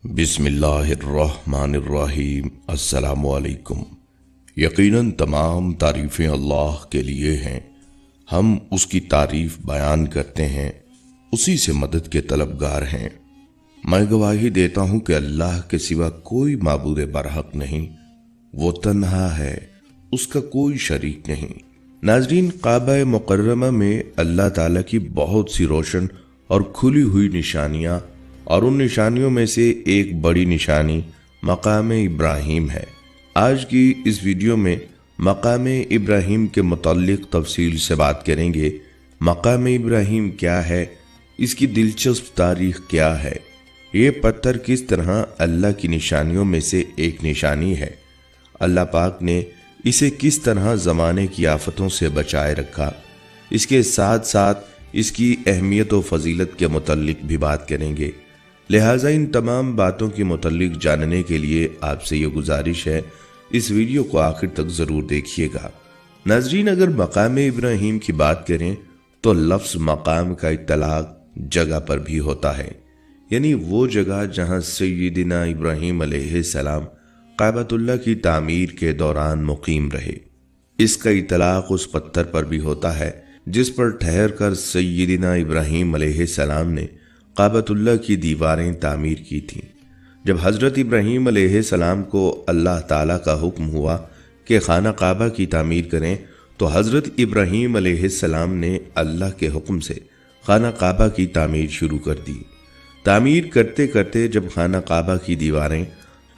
बिस्मिल्लाहिर्रहमानिर्रहीम। अस्सलामु अलैकुम। यकीनन तमाम तारीफ़ें अल्लाह के लिए हैं। हम उसकी तारीफ़ बयान करते हैं, उसी से मदद के तलबगार हैं। मैं गवाही देता हूँ कि अल्लाह के सिवा कोई माबूद बरहक नहीं, वो तन्हा है, उसका कोई शरीक नहीं। नाज़रीन, काबा मुकर्रमा में अल्लाह ताला की बहुत सी रोशन और खुली हुई निशानियाँ, और उन निशानियों में से एक बड़ी निशानी मकाम इब्राहिम है। आज की इस वीडियो में मकाम इब्राहिम के मुताल्लिक तफसील से बात करेंगे। मकाम इब्राहिम क्या है, इसकी दिलचस्प तारीख क्या है, ये पत्थर किस तरह अल्लाह की निशानियों में से एक निशानी है, अल्लाह पाक ने इसे किस तरह ज़माने की आफतों से बचाए रखा, इसके साथ साथ इसकी अहमियत व फजीलत के मुताल्लिक भी बात करेंगे। लिहाजा इन तमाम बातों के मुताल्लिक जानने के लिए आपसे ये गुजारिश है, इस वीडियो को आखिर तक ज़रूर देखिएगा। नाज़रीन, अगर मकाम इब्राहिम की बात करें तो लफ्ज़ मकाम का इतलाक जगह पर भी होता है, यानी वो जगह जहाँ सय्यिदना इब्राहिम अलैहिस्सलाम काबतुल्लाह की तामीर के दौरान मुकीम रहे। इसका इतलाक उस पत्थर पर भी होता है जिस पर ठहर कर सय्यिदना इब्राहिम अलैहिस्सलाम ने काबतुल्लाह की दीवारें तामीर की थीं। जब हज़रत इब्राहिम अलैहिस्सलाम को अल्लाह ताला का हुक्म हुआ कि खाना काबा की तामीर करें, तो हज़रत इब्राहिम अलैहिस्सलाम ने अल्लाह के हुक्म से खाना काबा की तामीर शुरू कर दी। तामीर करते करते जब खाना काबा की दीवारें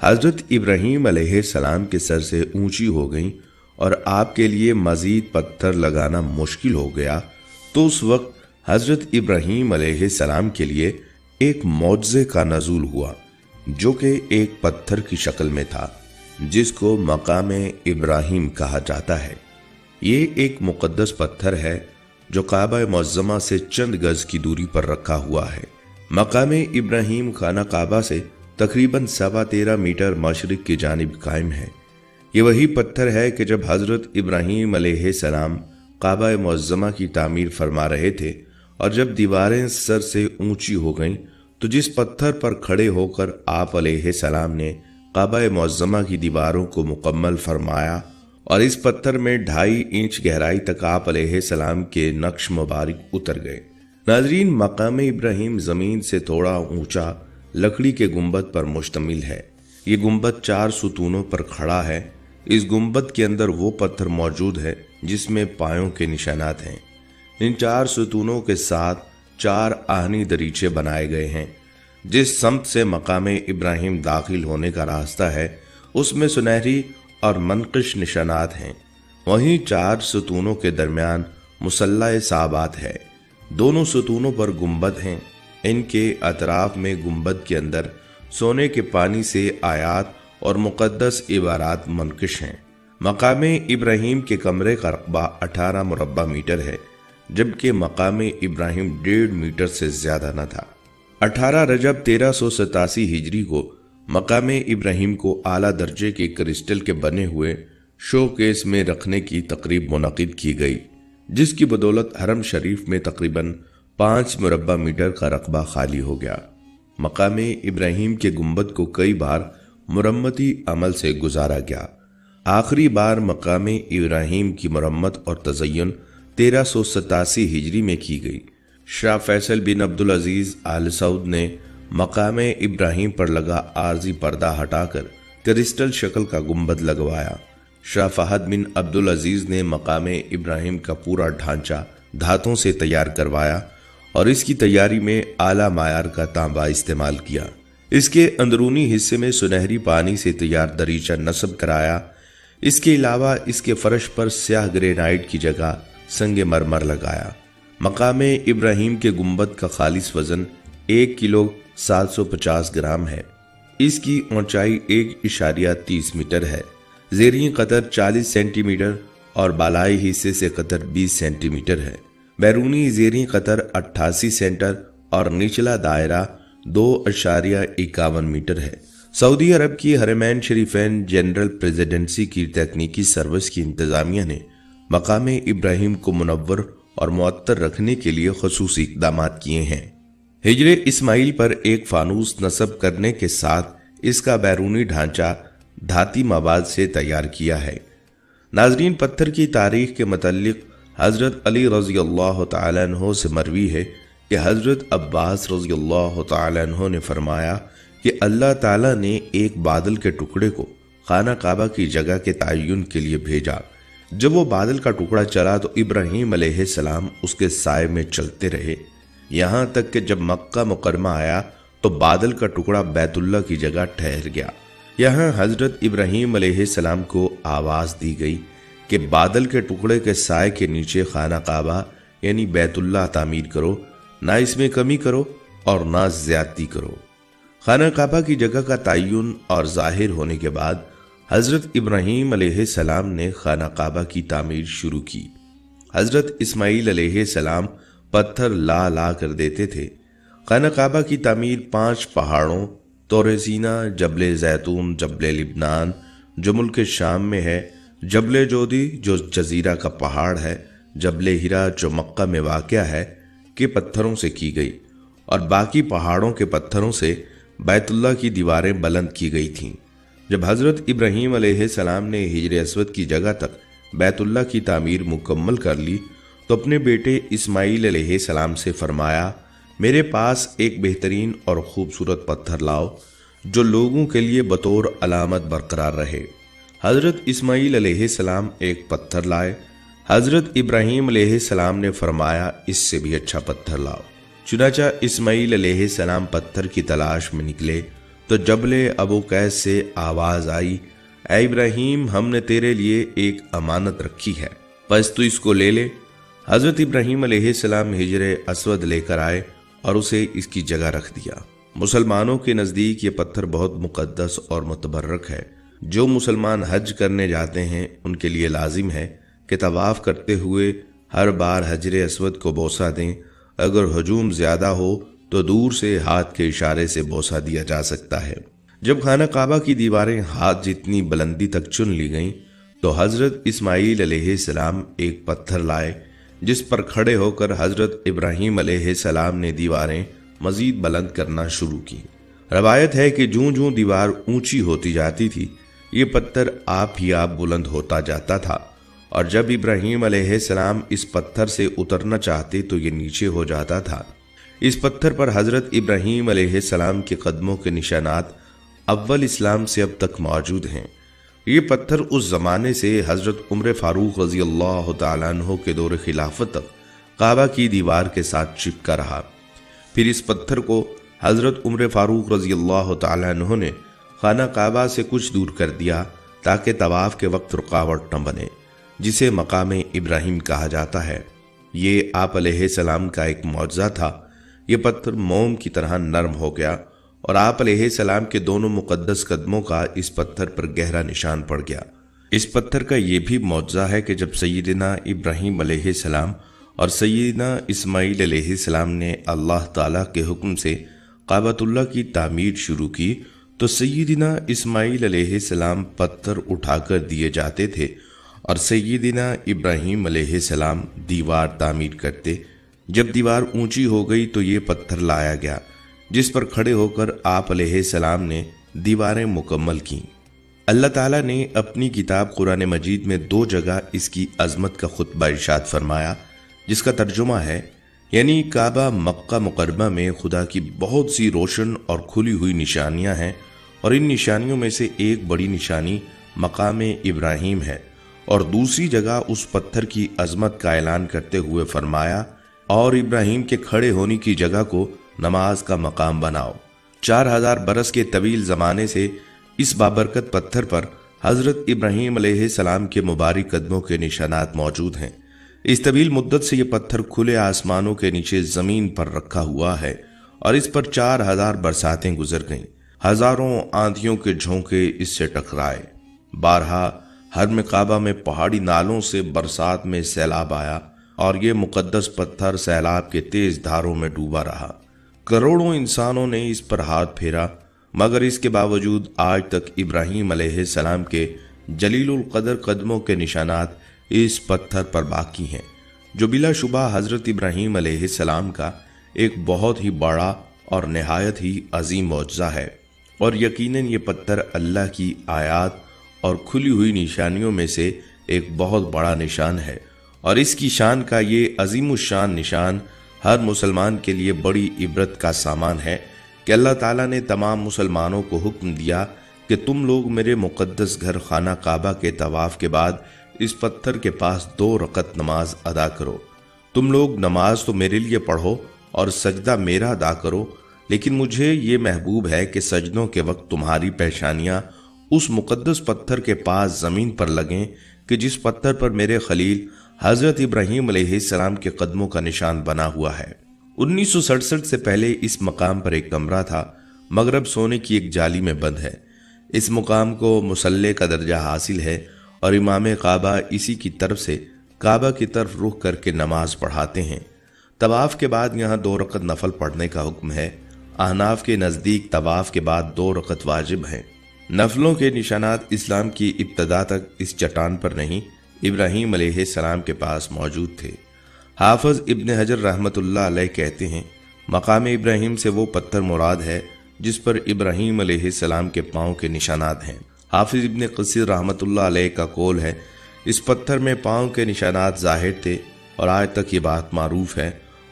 हज़रत इब्राहिम अलैहिस्सलाम के सर से ऊंची हो गईं और आपके लिए मज़ीद पत्थर लगाना मुश्किल हो गया, तो उस वक्त हज़रत इब्राहिम अलैहिस्सलाम के लिए एक मौजज़े का नज़ूल हुआ, जो कि एक पत्थर की शक्ल में था, जिसको मकाम इब्राहिम कहा जाता है। ये एक मुक़द्दस पत्थर है जो काबा मुअज़्ज़मा से चंद गज़ की दूरी पर रखा हुआ है। मकाम इब्राहिम खाना काबा से तकरीबन 13.25 मीटर मशरिक़ की जानिब कायम है। ये वही पत्थर है कि जब हज़रत इब्राहिम अलैहिस्सलाम काबा मुअज़्ज़मा की तामीर फरमा रहे थे और जब दीवारें सर से ऊंची हो गईं, तो जिस पत्थर पर खड़े होकर आप अलैहिस्सलाम ने काबा मुअज़्ज़मा की दीवारों को मुकम्मल फरमाया और इस पत्थर में 2.5 इंच गहराई तक आप अलैहिस्सलाम के नक्श मुबारक उतर गए। नाज़रीन, मकाम इब्राहिम ज़मीन से थोड़ा ऊंचा लकड़ी के गुंबद पर मुश्तमिल है। ये गुंबद 4 सुतूनों पर खड़ा है। इस गुंबद के अंदर वो पत्थर मौजूद है जिसमें पायों के निशानात हैं। इन 4 सुतूनों के साथ 4 आहनी दरीचे बनाए गए हैं। जिस सम्त से मकाम इब्राहिम दाखिल होने का रास्ता है, उसमें सुनहरी और मनक़िश निशानात हैं। वहीं 4 सुतूनों के दरमियान मुसल्ला साबात है। दोनों सुतूनों पर गुंबद हैं। इनके अतराफ में गुंबद के अंदर सोने के पानी से आयात और मुक़द्दस इबारात मनक़िश हैं। मकाम इब्राहिम के कमरे का रकबा 18 मुरब्बा मीटर है, जबकि मकाम इब्राहिम 1.5 मीटर से ज्यादा न था। 18 रजब 1387 हिजरी को मकाम इब्राहिम को आला दर्जे के क्रिस्टल के बने हुए शोकेस में रखने की तकरीब मुनक़िद की गई, जिसकी बदौलत हरम शरीफ में तकरीबन 5 मुरब्बा मीटर का रकबा खाली हो गया। मकाम इब्राहिम के गुंबद को कई बार मुरम्मती अमल से गुजारा गया। आखिरी बार मकाम इब्राहिम की मुरम्मत और तज़य्युन 1387 हिजरी में की गई। शाह फैसल बिन अब्दुल अजीज आल सऊद ने मकाम इब्राहिम पर लगा आर्जी पर्दा हटाकर क्रिस्टल शक्ल का गुंबद लगवाया। शाह फहद बिन अब्दुल अजीज ने मकाम इब्राहिम का पूरा ढांचा धातों से तैयार करवाया और इसकी तैयारी में आला मायार का तांबा इस्तेमाल किया। इसके अंदरूनी हिस्से में सुनहरी पानी से तैयार दरीचा नस्ब कराया। इसके अलावा इसके फर्श पर स्याह ग्रेनाइट की जगह संगे मरमर लगाया। मकाम इब्राहिम के गुंबद का खालिस वजन 1 किलो 750 ग्राम है। इसकी ऊंचाई 1.30 मीटर है। ज़ेरी कतर 40 सेंटीमीटर और बालाई हिस्से से कतर 20 सेंटीमीटर है। बैरूनी ज़ेरी कतर 88 सेंटर और निचला दायरा 2.51 मीटर है। सऊदी अरब की हरमैन शरीफैन जनरल प्रेसिडेंसी की तकनीकी सर्विस की इंतजामिया ने मकाम इब्राहिम को मुनव्वर और मुअत्तर रखने के लिए ख़ुसूसी इक़दामात किए हैं। हिजरे इस्माइल पर एक फानूस नस्ब करने के साथ इसका बैरूनी ढांचा धाती मवाद से तैयार किया है। नाजरीन, पत्थर की तारीख के मुतालिक हजरत अली रज़ी अल्लाह तआला अन्हु से मरवी है कि हजरत अब्बास रज़ी अल्लाह तआला अन्हु ने फरमाया कि अल्लाह ताला ने एक बादल के टुकड़े को खाना काबा की जगह के तयन के लिए भेजा। जब वो बादल का टुकड़ा चला तो इब्राहीम अलैहिस्सलाम उसके साए में चलते रहे, यहाँ तक कि जब मक्का मुकरमा आया तो बादल का टुकड़ा बैतुल्लाह की जगह ठहर गया। यहाँ हजरत इब्राहीम अलैहिस्सलाम को आवाज दी गई कि बादल के टुकड़े के साए के नीचे खाना काबा यानी बैतुल्लाह तामीर करो, ना इसमें कमी करो और ना ज्यादती करो। खाना काबा की जगह का तयन और जाहिर होने के बाद हजरत इब्राहीम अलैहिस्सलाम ने खाना काबा की तामीर शुरू की। हजरत इस्माइल अलैहिस्सलाम पत्थर ला ला कर देते थे। खाना काबा की तामीर 5 पहाड़ों तौर सीना, जबले जैतून, जबले लिबनान जो मुल्क शाम में है, जबले जोदी जो जजीरा का पहाड़ है, जबले हिरा जो मक्का में वाक़या है के पत्थरों से की गई और बाकी पहाड़ों के पत्थरों से बैतुल्लाह की दीवारें बुलंद की गई थीं। जब हजरत इब्राहीम अलैहिस्सलाम ने हिजर अस्वद की जगह तक बैतुल्लाह की तामीर मुकम्मल कर ली तो अपने बेटे इस्माइल अलैहिस्सलाम से फरमाया, मेरे पास एक बेहतरीन और खूबसूरत पत्थर लाओ जो लोगों के लिए बतौर अलामत बरकरार रहे। हजरत इस्माइल अलैहिस्सलाम एक पत्थर लाए। हजरत इब्राहीम अलैहिस्सलाम ने फरमाया, इससे भी अच्छा पत्थर लाओ। चुनाचा इस्माइल अलैहिस्सलाम पत्थर की तलाश में निकले तो जबले अबू कैस से आवाज आई, ऐ इब्राहीम, हमने तेरे लिए एक अमानत रखी है, बस तू इसको ले ले। हजरत इब्राहीम अलैहिस्सलाम हिजरे अस्वद लेकर आए और उसे इसकी जगह रख दिया। मुसलमानों के नज़दीक ये पत्थर बहुत मुकद्दस और मुतबर्रक है। जो मुसलमान हज करने जाते हैं उनके लिए लाजिम है कि तवाफ करते हुए हर बार हजरे अस्वद को बोसा दें। अगर हजूम ज्यादा हो तो दूर से हाथ के इशारे से बोसा दिया जा सकता है। जब खाना काबा की दीवारें हाथ जितनी बुलंदी तक चुन ली गईं तो हजरत इस्माइल अलैहिस्सलाम एक पत्थर लाए जिस पर खड़े होकर हजरत इब्राहीम अलैहिस्सलाम ने दीवारें मजीद बुलंद करना शुरू की। रवायत है कि जूं जूं दीवार ऊंची होती जाती थी ये पत्थर आप ही आप बुलंद होता जाता था और जब इब्राहीम अलैहिस्सलाम इस पत्थर से उतरना चाहते तो ये नीचे हो जाता था। इस पत्थर पर हजरत इब्राहीम अलैहिस्सलाम के कदमों के निशानात अव्वल इस्लाम से अब तक मौजूद हैं। ये पत्थर उस जमाने से हजरत उमर फारूक रजी अल्लाह तआला अन्हु के दौर खिलाफत तक काबा की दीवार के साथ चिपका रहा। फिर इस पत्थर को हजरत उमर फारूक रजी अल्लाह तआला अन्हु ने खाना काबा से कुछ दूर कर दिया ताकि तवाफ के वक्त रुकावट न बने, जिसे मकाम इब्राहीम कहा जाता है। ये आप अलैहिस्सलाम का एक मौजज़ा था। ये पत्थर मोम की तरह नरम हो गया और आप अलैहिस्सलाम के दोनों मुकद्दस कदमों का इस पत्थर पर गहरा निशान पड़ गया। इस पत्थर का ये भी मौजज़ा है कि जब सैयदना इब्राहीम अलैहिस्सलाम और सैयदना इस्माइल अलैहिस्सलाम ने अल्लाह ताला के हुक्म से काबतुल्लाह की तामीर शुरू की तो सैयदना इस्माइल अलैहिस्सलाम पत्थर उठाकर दिए जाते थे और सैयदना इब्राहीम अलैहिस्सलाम दीवार तामीर करते। जब दीवार ऊंची हो गई तो ये पत्थर लाया गया जिस पर खड़े होकर आप अलैहिस्सलाम ने दीवारें मुकम्मल की। अल्लाह ताला ने अपनी किताब कुरान मजीद में 2 जगह इसकी अजमत का खुतबा इरशाद फरमाया जिसका तर्जुमा है, यानी काबा मक्का मुकरमा में खुदा की बहुत सी रोशन और खुली हुई निशानियां हैं और इन निशानियों में से एक बड़ी निशानी मकाम इब्राहीम है। और दूसरी जगह उस पत्थर की अजमत का ऐलान करते हुए फरमाया, और इब्राहीम के खड़े होने की जगह को नमाज का मकाम बनाओ। 4000 बरस के तवील जमाने से इस बाबरकत पत्थर पर हजरत इब्राहीम अलैहिस्सलाम के मुबारक कदमों के निशानात मौजूद हैं। इस तवील मुद्दत से यह पत्थर खुले आसमानों के नीचे जमीन पर रखा हुआ है और इस पर 4000 बरसातें गुजर गईं। हजारों आंधियों के झोंके इससे टकराए। बारहा हरम काबा में पहाड़ी नालों से बरसात में सैलाब आया और ये मुकद्दस पत्थर सैलाब के तेज धारों में डूबा रहा। करोड़ों इंसानों ने इस पर हाथ फेरा, मगर इसके बावजूद आज तक इब्राहीम अलैहिस्सलाम के जलीलुल कदर कदमों के निशानात इस पत्थर पर बाकी हैं, जो बिलाशुबा हजरत इब्राहीम अलैहिस्सलाम का ایک بہت ہی بڑا اور نہایت ہی عظیم معجزہ ہے، اور یقیناً یہ پتھر اللہ کی آیات اور کھلی ہوئی نشانیوں میں سے ایک بہت بڑا نشان ہے، اور اس کی شان کا یہ عظیم الشان نشان ہر مسلمان کے لیے بڑی عبرت کا سامان ہے کہ اللہ تعالیٰ نے تمام مسلمانوں کو حکم دیا کہ تم لوگ میرے مقدس گھر خانہ کعبہ کے طواف کے بعد اس پتھر کے پاس 2 رکعت نماز ادا کرو۔ تم لوگ نماز تو میرے لیے پڑھو اور سجدہ میرا ادا کرو، لیکن مجھے یہ محبوب ہے کہ سجدوں کے وقت تمہاری پیشانیاں اس مقدس پتھر کے پاس زمین پر لگیں کہ جس پتھر پر میرے خلیل حضرت ابراہیم علیہ السلام کے قدموں کا نشان بنا ہوا ہے۔ 1967 سے پہلے اس مقام پر ایک کمرہ تھا، مگر اب سونے کی ایک جالی میں بند ہے۔ اس مقام کو مصلی کا درجہ حاصل ہے، اور امام کعبہ اسی کی طرف سے کعبہ کی طرف رخ کر کے نماز پڑھاتے ہیں۔ طواف کے بعد یہاں 2 رکعت نفل پڑھنے کا حکم ہے۔ احناف کے نزدیک طواف کے بعد 2 رکعت واجب ہیں۔ نفلوں کے نشانات اسلام کی ابتدا تک اس چٹان پر نہیں، ابراہیم علیہ السلام کے پاس موجود تھے۔ حافظ ابن حجر رحمۃ اللہ علیہ کہتے ہیں، مقام ابراہیم سے وہ پتھر مراد ہے جس پر ابراہیم علیہ السلام کے پاؤں کے نشانات ہیں۔ حافظ ابن قصیر رحمۃ اللہ علیہ کا قول ہے، اس پتھر میں پاؤں کے نشانات ظاہر تھے، اور آج تک یہ بات معروف ہے،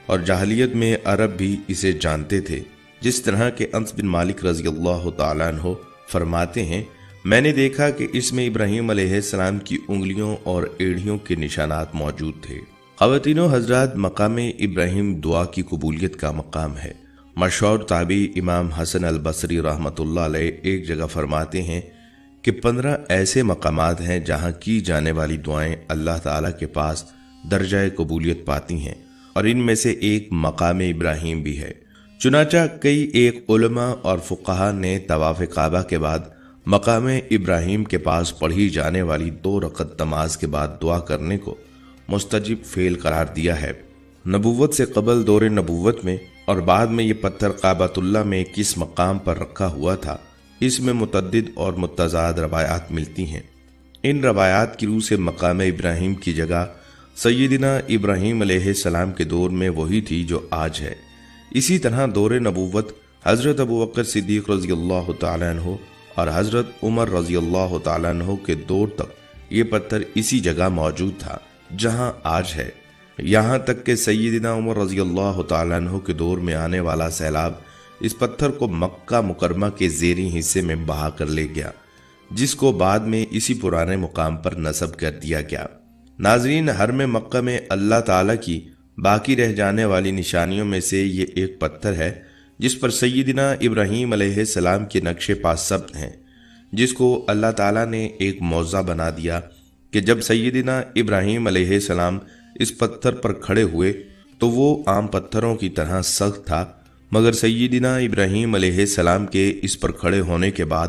اور جاہلیت میں عرب بھی اسے جانتے تھے، جس طرح کہ انس بن مالک رضی اللہ تعالیٰ عنہ فرماتے ہیں، میں نے دیکھا کہ اس میں ابراہیم علیہ السلام کی انگلیوں اور ایڑیوں کے نشانات موجود تھے۔ خواتین و حضرات، مقام ابراہیم دعا کی قبولیت کا مقام ہے۔ مشہور تابعی امام حسن البصری رحمۃ اللہ علیہ ایک جگہ فرماتے ہیں کہ 15 ایسے مقامات ہیں جہاں کی جانے والی دعائیں اللہ تعالیٰ کے پاس درجہ قبولیت پاتی ہیں، اور ان میں سے ایک مقام ابراہیم بھی ہے۔ چنانچہ کئی ایک علماء اور فقہا نے طواف کعبہ کے بعد مقام ابراہیم کے پاس پڑھی جانے والی 2 رکعت نماز کے بعد دعا کرنے کو مستجب فعل قرار دیا ہے۔ نبوت سے قبل دور نبوت میں اور بعد میں یہ پتھر کعبۃ اللہ میں کس مقام پر رکھا ہوا تھا، اس میں متعدد اور متضاد روایات ملتی ہیں۔ ان روایات کی روح سے مقام ابراہیم کی جگہ سیدنا ابراہیم علیہ السلام کے دور میں وہی تھی جو آج ہے۔ اسی طرح دور نبوت حضرت ابوبکر صدیق رضی اللہ تعالیٰ عنہ اور حضرت عمر رضی اللہ تعالیٰ عنہ کے دور تک یہ پتھر اسی جگہ موجود تھا جہاں آج ہے، یہاں تک کہ سیدنا عمر رضی اللہ تعالیٰ عنہ کے دور میں آنے والا سیلاب اس پتھر کو مکہ مکرمہ کے زیریں حصے میں بہا کر لے گیا، جس کو بعد میں اسی پرانے مقام پر نصب کر دیا گیا۔ ناظرین، حرم مکہ میں اللہ تعالیٰ کی باقی رہ جانے والی نشانیوں میں سے یہ ایک پتھر ہے جس پر سیدنا ابراہیم علیہ السلام کے نقش پا ثبت ہیں، جس کو اللہ تعالیٰ نے ایک معجزہ بنا دیا کہ جب سیدنا ابراہیم علیہ السلام اس پتھر پر کھڑے ہوئے تو وہ عام پتھروں کی طرح سخت تھا، مگر سیدنا ابراہیم علیہ السلام کے اس پر کھڑے ہونے کے بعد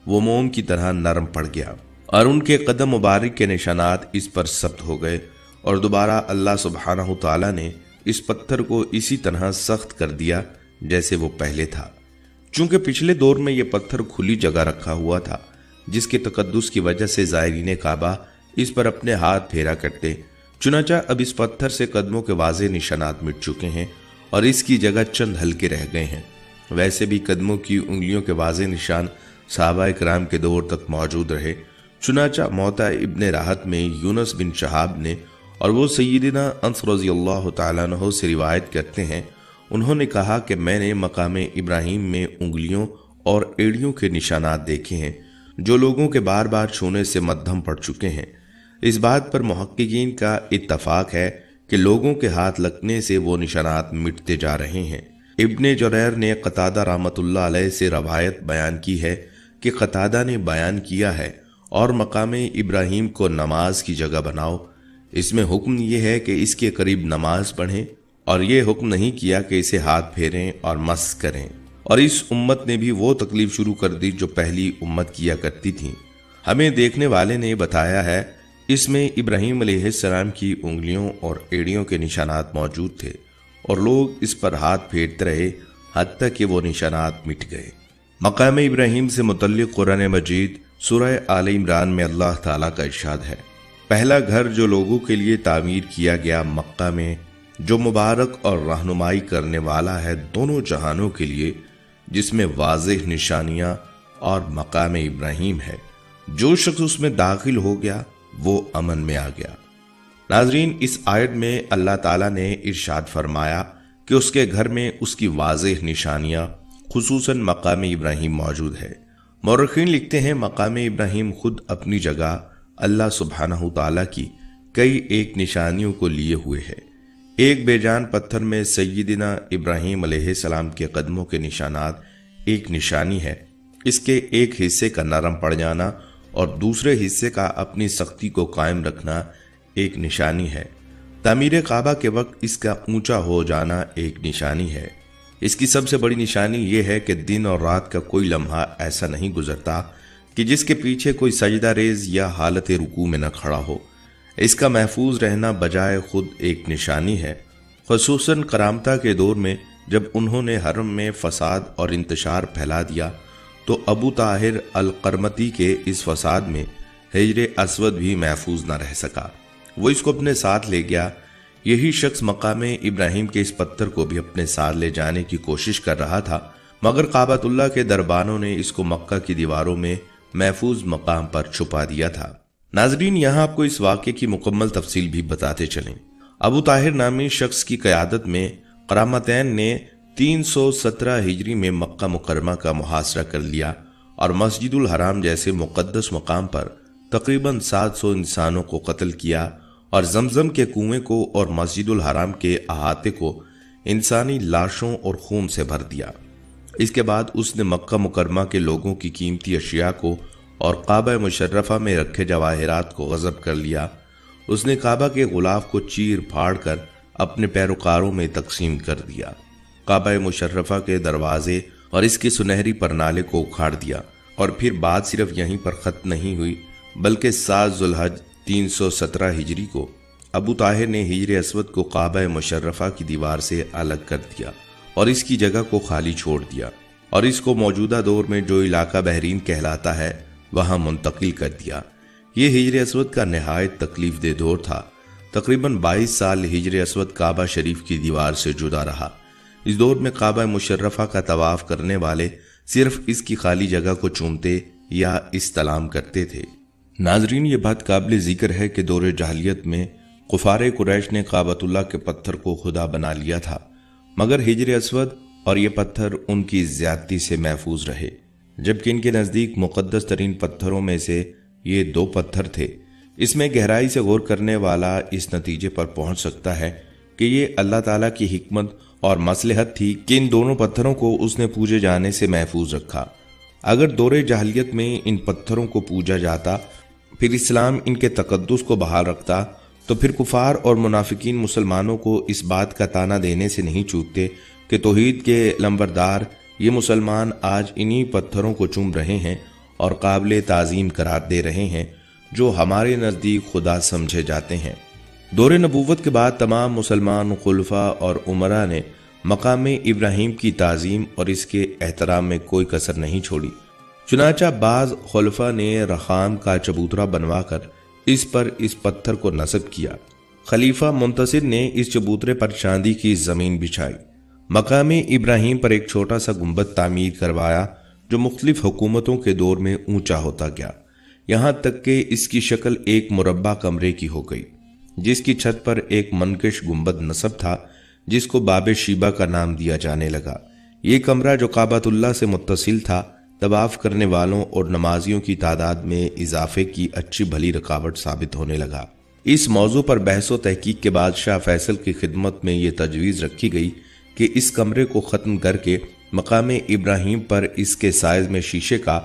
وہ موم کی طرح نرم پڑ گیا، اور ان کے قدم مبارک کے نشانات اس پر ثبت ہو گئے، اور دوبارہ اللہ سبحانہ تعالیٰ نے اس پتھر کو اسی طرح سخت کر دیا جیسے وہ پہلے تھا۔ چونکہ پچھلے دور میں یہ پتھر کھلی جگہ رکھا ہوا تھا، جس کے تقدس کی وجہ سے زائرین کعبہ اس پر اپنے ہاتھ پھیرا کرتے، چنانچہ اب اس پتھر سے قدموں کے واضح نشانات مٹ چکے ہیں اور اس کی جگہ چند ہلکے رہ گئے ہیں۔ ویسے بھی قدموں کی انگلیوں کے واضح نشان صحابہ کرام کے دور تک موجود رہے۔ چنانچہ موطا ابن راحت میں یونس بن شہاب نے، اور وہ سیدنا انس رضی اللہ تعالیٰ عنہ سے روایت کرتے ہیں، انہوں نے کہا کہ میں نے مقام ابراہیم میں انگلیوں اور ایڑیوں کے نشانات دیکھے ہیں جو لوگوں کے بار بار چھونے سے مدھم پڑ چکے ہیں۔ اس بات پر محققین کا اتفاق ہے کہ لوگوں کے ہاتھ لگنے سے وہ نشانات مٹتے جا رہے ہیں۔ ابن جریر نے قتادہ رحمۃ اللہ علیہ سے روایت بیان کی ہے کہ قتادہ نے بیان کیا ہے، اور مقام ابراہیم کو نماز کی جگہ بناؤ، اس میں حکم یہ ہے کہ اس کے قریب نماز پڑھیں، اور یہ حکم نہیں کیا کہ اسے ہاتھ پھیریں اور مس کریں۔ اور اس امت نے بھی وہ تکلیف شروع کر دی جو پہلی امت کیا کرتی تھی۔ ہمیں دیکھنے والے نے بتایا ہے اس میں ابراہیم علیہ السلام کی انگلیوں اور ایڑیوں کے نشانات موجود تھے، اور لوگ اس پر ہاتھ پھیرتے رہے حتیٰ کہ وہ نشانات مٹ گئے۔ مقام ابراہیم سے متعلق قرآن مجید سورہ آل عمران میں اللہ تعالیٰ کا ارشاد ہے، پہلا گھر جو لوگوں کے لیے تعمیر کیا گیا مکہ میں جو مبارک اور رہنمائی کرنے والا ہے دونوں جہانوں کے لیے، جس میں واضح نشانیاں اور مقام ابراہیم ہے۔ جو شخص اس میں داخل ہو گیا وہ امن میں آ گیا۔ ناظرین، اس آیت میں اللہ تعالیٰ نے ارشاد فرمایا کہ اس کے گھر میں اس کی واضح نشانیاں خصوصاً مقام ابراہیم موجود ہے۔ مورخین لکھتے ہیں مقام ابراہیم خود اپنی جگہ اللہ سبحانہ تعالیٰ کی کئی ایک نشانیوں کو لیے ہوئے ہے۔ ایک بے جان پتھر میں سیدنا ابراہیم علیہ السلام کے قدموں کے نشانات ایک نشانی ہے۔ اس کے ایک حصے کا نرم پڑ جانا اور دوسرے حصے کا اپنی سختی کو قائم رکھنا ایک نشانی ہے۔ تعمیر کعبہ کے وقت اس کا اونچا ہو جانا ایک نشانی ہے۔ اس کی سب سے بڑی نشانی یہ ہے کہ دن اور رات کا کوئی لمحہ ایسا نہیں گزرتا کہ جس کے پیچھے کوئی سجدہ ریز یا حالت رکوع میں نہ کھڑا ہو۔ اس کا محفوظ رہنا بجائے خود ایک نشانی ہے، خصوصاً کرامتہ کے دور میں جب انہوں نے حرم میں فساد اور انتشار پھیلا دیا تو ابو طاہر القرمطی کے اس فساد میں حجر اسود بھی محفوظ نہ رہ سکا۔ وہ اس کو اپنے ساتھ لے گیا۔ یہی شخص مقام ابراہیم کے اس پتھر کو بھی اپنے ساتھ لے جانے کی کوشش کر رہا تھا، مگر کعبۃ اللہ کے دربانوں نے اس کو مکہ کی دیواروں میں محفوظ مقام پر چھپا دیا تھا۔ ناظرین، یہاں آپ کو اس واقعے کی مکمل تفصیل بھی بتاتے چلیں۔ ابو طاہر نامی شخص کی قیادت میں قرامتین نے 317 ہجری میں مکہ مکرمہ کا محاصرہ کر لیا اور مسجد الحرام جیسے مقدس مقام پر تقریباً 700 انسانوں کو قتل کیا اور زمزم کے کنویں کو اور مسجد الحرام کے احاطے کو انسانی لاشوں اور خون سے بھر دیا۔ اس کے بعد اس نے مکہ مکرمہ کے لوگوں کی قیمتی اشیاء کو اور کعبہ مشرفہ میں رکھے جواہرات کو غصب کر لیا۔ اس نے کعبہ کے غلاف کو چیر پھاڑ کر اپنے پیروکاروں میں تقسیم کر دیا۔ کعبہ مشرفہ کے دروازے اور اس کے سنہری پرنالے کو اکھاڑ دیا، اور پھر بات صرف یہیں پر ختم نہیں ہوئی بلکہ 7 ذوالحج 317 ہجری کو ابو طاہر نے حجر اسود کو کعبہ مشرفہ کی دیوار سے الگ کر دیا اور اس کی جگہ کو خالی چھوڑ دیا، اور اس کو موجودہ دور میں جو علاقہ بحرین کہلاتا ہے وہاں منتقل کر دیا۔ یہ حجر اسود کا نہایت تکلیف دہ دور تھا۔ تقریباً 22 سال حجر اسود کعبہ شریف کی دیوار سے جدا رہا۔ اس دور میں کعبہ مشرفہ کا طواف کرنے والے صرف اس کی خالی جگہ کو چومتے یا استلام کرتے تھے۔ ناظرین، یہ بات قابل ذکر ہے کہ دور جاہلیت میں کفار قریش نے کعبۃ اللہ کے پتھر کو خدا بنا لیا تھا، مگر حجر اسود اور یہ پتھر ان کی زیادتی سے محفوظ رہے، جبکہ ان کے نزدیک مقدس ترین پتھروں میں سے یہ 2 پتھر تھے۔ اس میں گہرائی سے غور کرنے والا اس نتیجے پر پہنچ سکتا ہے کہ یہ اللہ تعالیٰ کی حکمت اور مصلحت تھی کہ ان دونوں پتھروں کو اس نے پوجے جانے سے محفوظ رکھا۔ اگر دور جاہلیت میں ان پتھروں کو پوجا جاتا، پھر اسلام ان کے تقدس کو بحال رکھتا، تو پھر کفار اور منافقین مسلمانوں کو اس بات کا طعنہ دینے سے نہیں چوکتے کہ توحید کے لمبردار یہ مسلمان آج انہی پتھروں کو چوم رہے ہیں اور قابل تعظیم قرار دے رہے ہیں جو ہمارے نزدیک خدا سمجھے جاتے ہیں۔ دور نبوت کے بعد تمام مسلمان خلفاء اور امراء نے مقام ابراہیم کی تعظیم اور اس کے احترام میں کوئی کسر نہیں چھوڑی۔ چنانچہ بعض خلفاء نے رخام کا چبوترا بنوا کر اس پر اس پتھر کو نصب کیا۔ خلیفہ منتصر نے اس چبوترے پر چاندی کی زمین بچھائی۔ مقام ابراہیم پر ایک چھوٹا سا گنبد تعمیر کروایا جو مختلف حکومتوں کے دور میں اونچا ہوتا گیا، یہاں تک کہ اس کی شکل ایک مربع کمرے کی ہو گئی، جس کی چھت پر ایک منکش گنبد نصب تھا جس کو باب شیبہ کا نام دیا جانے لگا۔ یہ کمرہ جو کعبۃ اللہ سے متصل تھا، طواف کرنے والوں اور نمازیوں کی تعداد میں اضافے کی اچھی بھلی رکاوٹ ثابت ہونے لگا۔ اس موضوع پر بحث و تحقیق کے بعد شاہ فیصل کی خدمت میں یہ تجویز رکھی گئی کہ اس کمرے کو ختم کر کے مقام ابراہیم پر اس کے سائز میں شیشے کا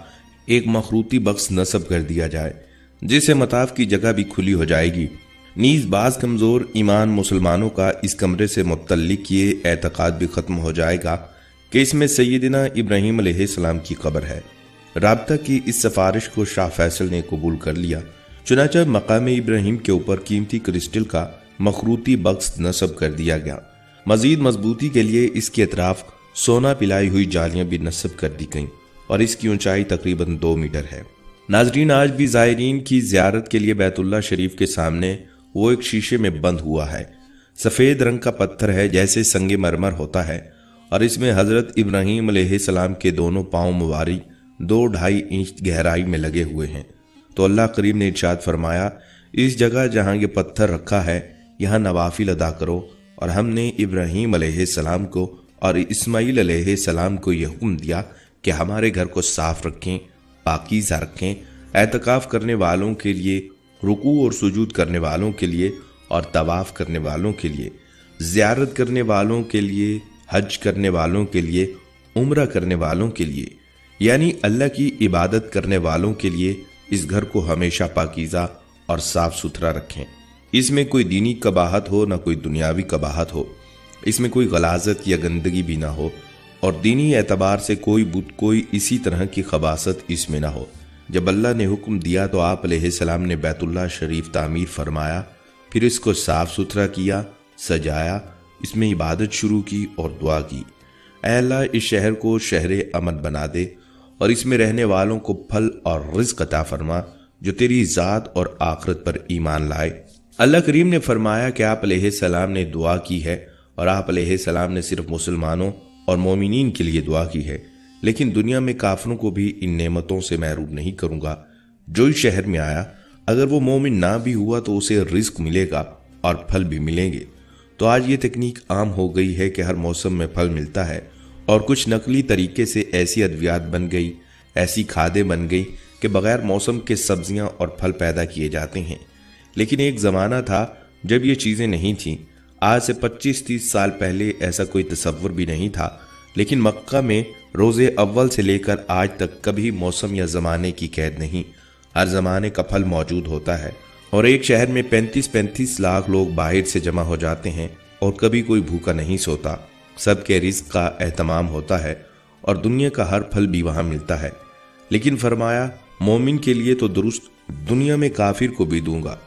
ایک مخروطی بکس نصب کر دیا جائے، جس سے مطاف کی جگہ بھی کھلی ہو جائے گی۔ نیز بعض کمزور ایمان مسلمانوں کا اس کمرے سے متعلق یہ اعتقاد بھی ختم ہو جائے گا کہ اس میں سیدنا ابراہیم علیہ السلام کی قبر ہے۔ رابطہ کی اس سفارش کو شاہ فیصل نے قبول کر لیا، چنانچہ مقام ابراہیم کے اوپر قیمتی کرسٹل کا مخروطی بکس نصب کر دیا گیا۔ مزید مضبوطی کے لیے اس کے اطراف سونا پلائی ہوئی جالیاں بھی نصب کر دی گئیں اور اس کی اونچائی تقریباً 2 میٹر ہے۔ ناظرین، آج بھی زائرین کی زیارت کے لیے بیت اللہ شریف کے سامنے وہ ایک شیشے میں بند ہوا ہے सफ़ेद रंग का पत्थर है जैसे संगे मरमर होता है, और इसमें हज़रत इब्राहीम अलैहिस्सलाम के दोनों पाँव मुबारक 2-2.5 इंच गहराई में लगे हुए हैं। तो अल्लाह करीम ने इरशाद फरमाया, इस जगह जहाँ ये पत्थर रखा है यहाँ नवाफिल अदा करो। और हमने इब्राहीम अलैहिस्सलाम को और इस्माईल अलैहिस्सलाम को यह हुक्म दिया कि हमारे घर को साफ रखें, पाकीज़ा रखें, एतकाफ़ करने वालों के लिए, रुकू और सुजूद करने वालों के लिए, और तवाफ़ करने वालों के लिए, ज़ियारत करने वालों के लिए, हज करने वालों के लिए, उम्रा करने वालों के लिए, यानी अल्लाह की इबादत करने वालों के लिए इस घर को हमेशा पाकीज़ा और साफ सुथरा रखें। इसमें कोई दीनी कबाहत हो ना कोई दुनियावी कबाहत हो, इसमें कोई गलाजत या गंदगी भी ना हो, और दीनी एतबार से कोई इसी तरह की खबासत इसमें ना हो। जब अल्लाह ने हुक्म दिया तो आप अलैहिस्सलाम ने बैतुल्लाह शरीफ तामीर फरमाया, फिर इसको साफ सुथरा किया, सजाया, इसमें इबादत शुरू की और दुआ की, ऐ अल्लाह इस शहर को शहर अमन बना दे और इसमें रहने वालों को फल और रिज़्क़ अता फरमा जो तेरी ज़ात और आखिरत पर ईमान लाए। अल्लाह करीम ने फरमाया कि आप अलैहिस्सलाम ने दुआ की है, और आप अलैहिस्सलाम ने सिर्फ मुसलमानों और मोमिनीन के लिए दुआ की है, लेकिन दुनिया में काफिरों को भी इन नेमतों से महरूम नहीं करूँगा। जो इस शहर में आया अगर वो मोमिन ना भी हुआ तो उसे रिज़्क़ मिलेगा और फल भी मिलेंगे। तो आज ये तकनीक आम हो गई है कि हर मौसम में फल मिलता है, और कुछ नकली तरीके से ऐसी अद्वियात बन गई, ऐसी खादें बन गई कि बग़ैर मौसम के सब्जियां और फल पैदा किए जाते हैं। लेकिन एक ज़माना था जब ये चीज़ें नहीं थीं। आज से 25-30 साल पहले ऐसा कोई तसव्वुर भी नहीं था, लेकिन मक्का में रोज़े अव्वल से लेकर आज तक कभी मौसम या ज़माने की कैद नहीं, हर ज़माने का फल मौजूद होता है। और एक शहर में 35-35 लाख लोग बाहर से जमा हो जाते हैं और कभी कोई भूखा नहीं सोता। सबके रिज़्क़ का एहतमाम होता है और दुनिया का हर फल भी वहाँ मिलता है। लेकिन फरमाया, मोमिन के लिए तो दुरुस्त, दुनिया में काफिर को भी दूंगा,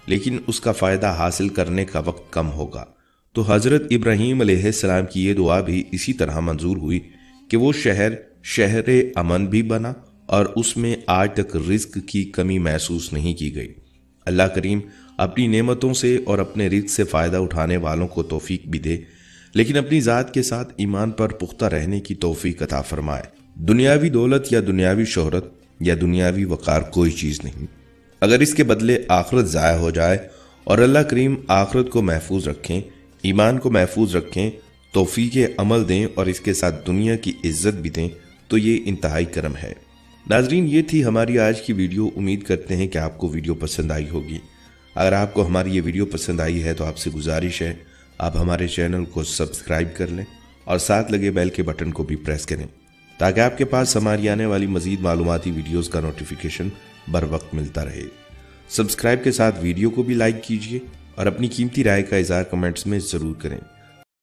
लेकिन उसका फ़ायदा हासिल करने का वक्त कम होगा। तो हज़रत इब्राहीम अलैहिस्सलाम की ये दुआ भी इसी तरह मंजूर हुई कि वो शहर अमन भी बना और उसमें आज तक रिज़्क़ की कमी महसूस नहीं की गई। अल्लाह करीम अपनी नेमतों से और अपने रिज़्क़ से फ़ायदा उठाने वालों को तौफीक भी दे, लेकिन अपनी ज़ात के साथ ईमान पर पुख्ता रहने की तौफीक अता फरमाए। दुनियावी दौलत या दुनियावी शोहरत या दुनियावी वक़ार कोई चीज़ नहीं, अगर इसके बदले आखिरत ज़ाया हो जाए और अल्लाह करीम आखिरत को महफूज रखें, ईमान को महफूज रखें, तौफीक अमल दें और इसके साथ दुनिया की इज्जत भी दें, तो ये इंतहाई करम है। नाजरीन, ये थी हमारी आज की वीडियो। उम्मीद करते हैं कि आपको वीडियो पसंद आई होगी। अगर आपको हमारी ये वीडियो पसंद आई है तो आपसे गुजारिश है आप हमारे चैनल को सब्सक्राइब कर लें और साथ लगे बेल के बटन को भी प्रेस करें, ताकि आपके पास हमारी आने वाली मजीद मालूमाती वीडियोज़ का नोटिफिकेशन बर वक्त मिलता रहे। सब्सक्राइब के साथ वीडियो को भी लाइक कीजिए और अपनी कीमती राय का इज़हार कमेंट्स में ज़रूर करें।